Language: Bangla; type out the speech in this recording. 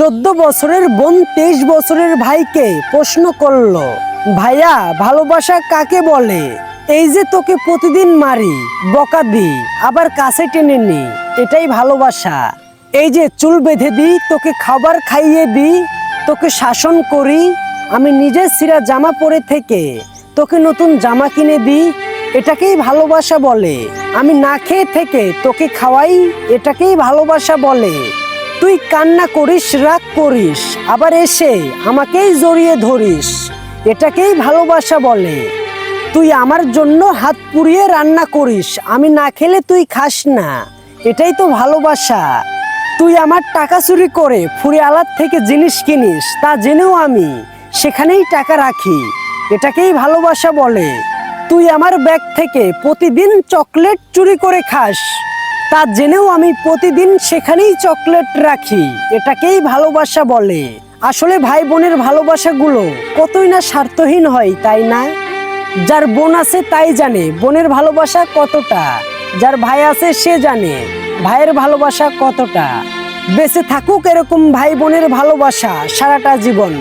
14 বছরের বোন 23 বছরের ভাইকে প্রশ্ন করলো, ভাইয়া ভালোবাসা কাকে বলে? এই যে তোকে প্রতিদিন মারি, বকা দিই, আবার কাছে টেনে নি, এটাই ভালোবাসা? এই যে চুল বেঁধে দিই, তোকে খাবার খাইয়ে দিই, তোকে শাসন করি, আমি নিজে ছিঁড়া জামা পরে থেকে তোকে নতুন জামা কিনে দিই, এটাকেই ভালোবাসা বলে? আমি না খেয়ে থেকে তোকে খাওয়াই, এটাকেই ভালোবাসা বলে? তুই কান্না করিস, রাগ করিস, আবার এসে আমাকেই জড়িয়ে ধরিস, এটাকেই ভালোবাসা বলে? তুই আমার জন্য হাত পুড়িয়ে রান্না করিস, আমি না খেলে তুই খাস না, এটাই তো ভালোবাসা? তুই আমার টাকা চুরি করে ফুরিয়ালার থেকে জিনিস কিনিস, তা জেনেও আমি সেখানেই টাকা রাখি, এটাকেই ভালোবাসা বলে? তুই আমার ব্যাগ থেকে প্রতিদিন চকলেট চুরি করে খাস, তা জেনেও আমি প্রতিদিন সেখানেই চকলেট রাখি, এটাকেই ভালোবাসা বলে? আসলে ভাই বোনের ভালোবাসাগুলো কতই না স্বার্থহীন হয়, তাই না? যার বোন আছে তাই জানে বোনের ভালোবাসা কতটা, যার ভাই আছে সে জানে ভাইয়ের ভালোবাসা কতটা। বেঁচে থাকুক এরকম ভাই বোনের ভালোবাসা সারাটা জীবন।